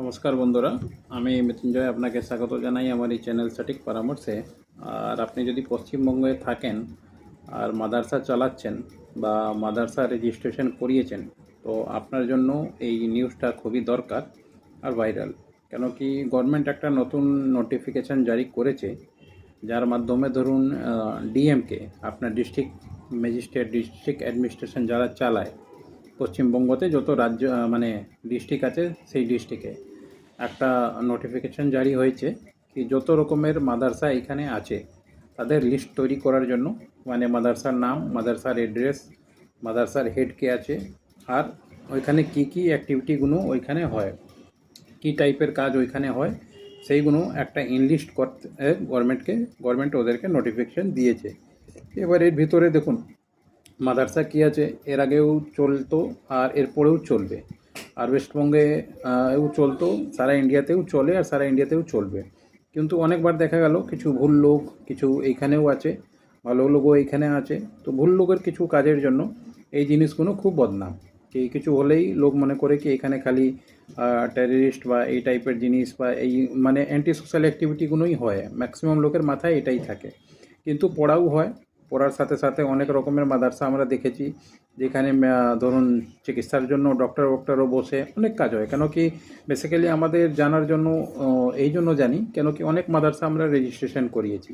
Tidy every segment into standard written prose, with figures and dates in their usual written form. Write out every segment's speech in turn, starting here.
নমস্কার বন্ধুরা, আমি মৃত্যুঞ্জয় আপনাকে স্বাগত জানাই আমার এই চ্যানেল সঠিক পরামর্শে। আর আপনি যদি পশ্চিমবঙ্গে থাকেন আর মাদ্রাসা চালাচ্ছেন বা মাদ্রাসা রেজিস্ট্রেশন করিয়েছেন, তো আপনার জন্য এই নিউজটা খুবই দরকার আর ভাইরাল। কেন কি গভর্নমেন্ট একটা নতুন নোটিফিকেশান জারি করেছে, যার মাধ্যমে ধরুন ডিএমকে আপনার ডিস্ট্রিক্ট ম্যাজিস্ট্রেট, ডিস্ট্রিক্ট অ্যাডমিনিস্ট্রেশন যারা চালায় পশ্চিমবঙ্গতে যত রাজ্য মানে ডিস্ট্রিক্ট আছে, সেই ডিস্ট্রিক্টে একটা নোটিফিকেশান জারি হয়েছে কি যত রকমের মাদ্রাসা এখানে আছে তাদের লিস্ট তৈরি করার জন্য। মানে মাদ্রাসার নাম, মাদ্রাসার অ্যাড্রেস, মাদ্রাসার হেড কে আছে, আর ওইখানে কি কি অ্যাক্টিভিটিগুলো ওইখানে হয়, কি টাইপের কাজ ওইখানে হয়, সেইগুলো একটা ইনলিস্ট করতে গভর্নমেন্ট ওদেরকে নোটিফিকেশান দিয়েছে। এবার এর ভিতরে দেখুন মাদ্রাসা কী আছে, এর আগেও চলতো আর এরপরেও চলবে। আর ওয়েস্টবঙ্গে এও চলতো, সারা ইন্ডিয়াতেও চলে আর সারা ইন্ডিয়াতেও চলবে। কিন্তু অনেকবার দেখা গেল কিছু ভুল লোক, কিছু এইখানেও আছে, ভালো লোকও এইখানে আছে। তো ভুল লোকের কিছু কাজের জন্য এই জিনিসগুলো খুব বদনাম। কি কিছু হলেই লোক মনে করে কি এখানে খালি টেররিস্ট বা এই টাইপের জিনিস বা এই মানে অ্যান্টি সোশ্যাল অ্যাক্টিভিটিগুলোই হয়, ম্যাক্সিমাম লোকের মাথায় এটাই থাকে। কিন্তু পড়াও হয়, পড়ার সাথে সাথে অনেক রকমের মাদ্রাসা আমরা দেখেছি যেখানে ধরুন চিকিৎসার জন্য ডক্টরও বসে, অনেক কাজ হয়। কেন কি বেসিক্যালি আমাদের জানার জন্য এই জন্য জানি, কেন কি অনেক মাদ্রাসা আমরা রেজিস্ট্রেশন করিয়েছি,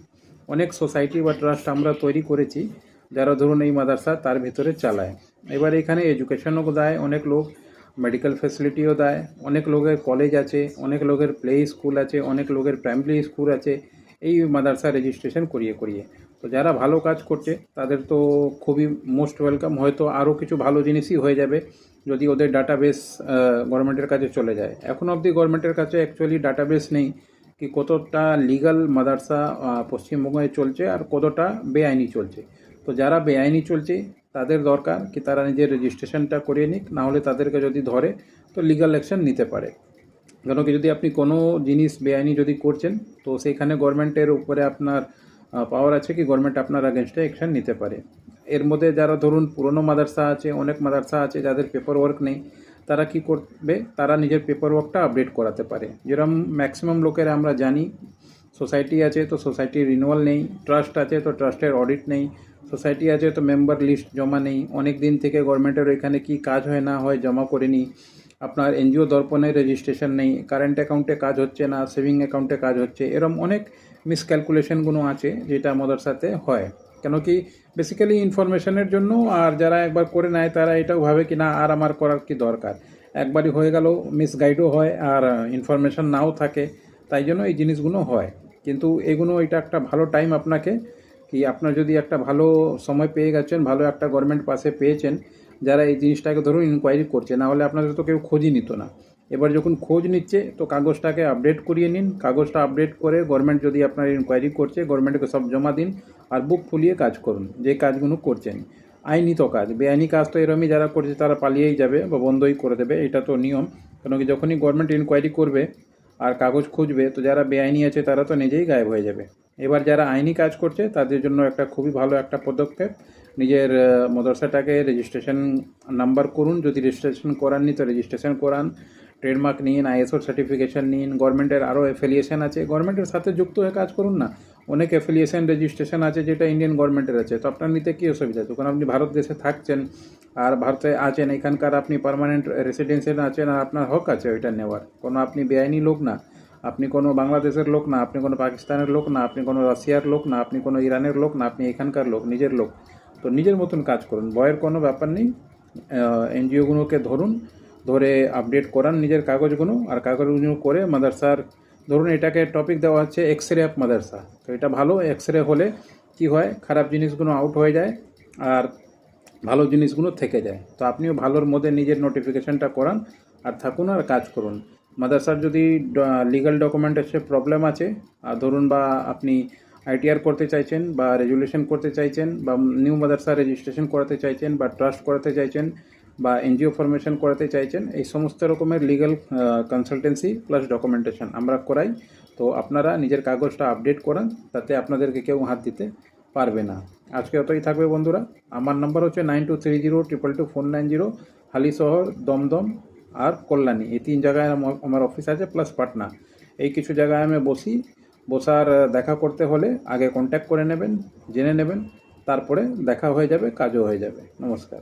অনেক সোসাইটি বা ট্রাস্ট আমরা তৈরি করেছি যারা ধরুন এই মাদ্রাসা তার ভিতরে চালায়। এবার এখানে এডুকেশনও দেয় অনেক লোক, মেডিকেল ফ্যাসিলিটিও দেয়, অনেক লোকের কলেজ আছে, অনেক লোকের প্লে স্কুল আছে, অনেক লোকের প্রাইমারি স্কুল আছে এই মাদ্রাসা রেজিস্ট্রেশন করিয়ে করিয়ে। তো যারা ভালো কাজ করছে তাদের তো খুবই মোস্ট ওয়েলকাম। হয়তো আরও কিছু ভালো জিনিসই হয়ে যাবে যদি ওদের ডাটাবেস গভর্নমেন্টের কাছে চলে যায়। এখন অবধি গভর্নমেন্টের কাছে অ্যাকচুয়ালি ডাটাবেস নেই কি কতটা লিগাল মাদ্রাসা পশ্চিমবঙ্গে চলছে আর কতটা বেআইনি চলছে। তো যারা বেআইনি চলছে তাদের দরকার কি তারা নিজের রেজিস্ট্রেশনটা করিয়ে নিক, নাহলে তাদেরকে যদি ধরে তো লিগাল অ্যাকশন নিতে পারে। কেন কি যদি আপনি কোনো জিনিস বেআইনি যদি করছেন তো সেইখানে গভর্নমেন্টের উপরে আপনার পাওয়ার আছে কি গভর্নমেন্ট আপনার এগেনস্টে অ্যাকশন নিতে পারে। এর মধ্যে যারা ধরুন পুরনো মাদ্রাসা আছে, অনেক মাদ্রাসা আছে যাদের পেপার ওয়ার্ক নেই, তারা কি করবে, তারা নিজের পেপার ওয়ার্কটা আপডেট করাতে পারে। যেরকম ম্যাক্সিমাম লোকের আমরা জানি সোসাইটি আছে তো সোসাইটির রিনিউয়াল নেই, ট্রাস্ট আছে তো ট্রাস্টের অডিট নেই, সোসাইটি আছে তো মেম্বার লিস্ট জমা নেই, অনেক দিন থেকে গভর্নমেন্টের এখানে কি কাজ হয় না হয় জমা করেনি, আপনার এনজিও দর্পণে রেজিস্ট্রেশন নেই, কারেন্ট অ্যাকাউন্টে কাজ হচ্ছে না, সেভিং অ্যাকাউন্টে কাজ হচ্ছে, এরকম অনেক মিসক্যালকুলেশনগুলো আছে যেটা আমাদের সাথে হয়। কেন কি বেসিক্যালি ইনফরমেশনের জন্য। আর যারা একবার করে নেয় তারা এটাও ভাবে কি না আর আমার করার কি দরকার, একবারই হয়ে গেল, মিসগাইডও হয় আর ইনফরমেশন নাও থাকে, তাই জন্য এই জিনিসগুলো হয়। কিন্তু এগুলো এটা একটা ভালো টাইম আপনাকে কি আপনার যদি একটা ভালো সময় পেয়ে গেছেন, ভালো একটা গভর্নমেন্ট পাশে পেয়েছেন যারা এই জিনিসটাকে ধরুন ইনকোয়ারি করছে, না হলে আপনাদের তো কেউ খোঁজই নিত না। এবার যখন খোঁজ নিচ্ছে তো কাগজটাকে আপডেট করিয়ে নিন, কাগজটা আপডেট করে গভর্নমেন্ট যদি আপনার ইনকোয়ারি করছে গভর্নমেন্টকে সব জমা দিন আর বুক ফুলিয়ে কাজ করুন যে কাজগুলো করছেন। আইনি তো কাজ, বেআইনি কাজ তো এরমই যারা করছে তারা পালিয়েই যাবে বা বন্ধই করে দেবে, এটা তো নিয়ম। কেন কি যখনই গভর্নমেন্ট ইনকোয়ারি করবে আর কাগজ খুঁজবে তো যারা বেআইনি আছে তারা তো নিজেই গায়েব হয়ে যাবে। এবার যারা আইনি কাজ করছে তাদের জন্য একটা খুবই ভালো একটা পদক্ষেপ, নিজের মাদ্রাসাটাকে রেজিস্ট্রেশন নাম্বার করুন, যদি রেজিস্ট্রেশন করাননি তো রেজিস্ট্রেশন করান, ট্রেডমার্ক নিন, আইএসও সার্টিফিকেশান নিন, গভর্নমেন্টের আরও অ্যাফিলিয়েশন আছে, গভর্নমেন্টের সাথে যুক্ত হয়ে কাজ করুন না। অনেক অ্যাফিলিয়েশন রেজিস্ট্রেশন আছে যেটা ইন্ডিয়ান গভর্নমেন্টের আছে, তো আপনার নিতে কী অসুবিধা? যখন আপনি ভারত দেশে থাকছেন আর ভারতে আছেন, এখানকার আপনি পার্মানেন্ট রেসিডেন্সিয়াল আছেন আর আপনার হক আছে ওইটা নেওয়ার। কোনো আপনি বেআইনি লোক না, আপনি কোনো বাংলাদেশের লোক না, আপনি কোনো পাকিস্তানের লোক না, আপনি কোনো রাশিয়ার লোক না, আপনি কোনো ইরানের লোক না, আপনি এখানকার লোক, নিজের লোক। তো নিজের মতন কাজ করুন, ভয়ের কোনো ব্যাপার নেই। এনজিওগুলোকে ধরে আপডেট করান নিজের কাগজগুলো, আর কাগজগুলো করে মাদ্রাসার ধরুন এটাকে টপিক দেওয়া হচ্ছে এক্সরে অফ মাদ্রাসা, তো এটা ভালো এক্সরে হলে কি হয়, খারাপ জিনিসগুলো আউট হয়ে যায় আর ভালো জিনিসগুলো থেকে যায়। তো আপনিও ভালোর মধ্যে নিজের নোটিফিকেশানটা করান আর থাকুন আর কাজ করুন। মাদ্রাসার যদি লিগাল ডকুমেন্টেশন প্রবলেম আছে আর ধরুন বা আপনি আইটিআর করতে চাইছেন বা রেজুলেশন করতে চাইছেন বা নিউ মাদ্রাসা রেজিস্ট্রেশন করাতে চাইছেন বা ট্রাস্ট করাতে চাইছেন বা এনজিও ফরমেশন করাতে চাইছেন, এই সমস্ত রকমের লিগাল কনসালটেন্সি প্লাস ডকুমেন্টেশন আমরা করাই। তো আপনারা নিজের কাগজটা আপডেট করান, তাতে আপনাদেরকে কেউ হাত দিতে পারবে না। আজকে অতই থাকবে বন্ধুরা। আমার নাম্বার হচ্ছে 9230222490, হালি শহর, দমদম, আর কল্যাণী, এই 3 জায়গায় আমার অফিস আছে, প্লাস পাটনা। এই কিছু জায়গায় আমি বসার দেখা করতে হলে আগে কন্ট্যাক্ট করে নেবেন, জেনে নেবেন, তারপরে দেখা হয়ে যাবে, কাজও হয়ে যাবে। নমস্কার।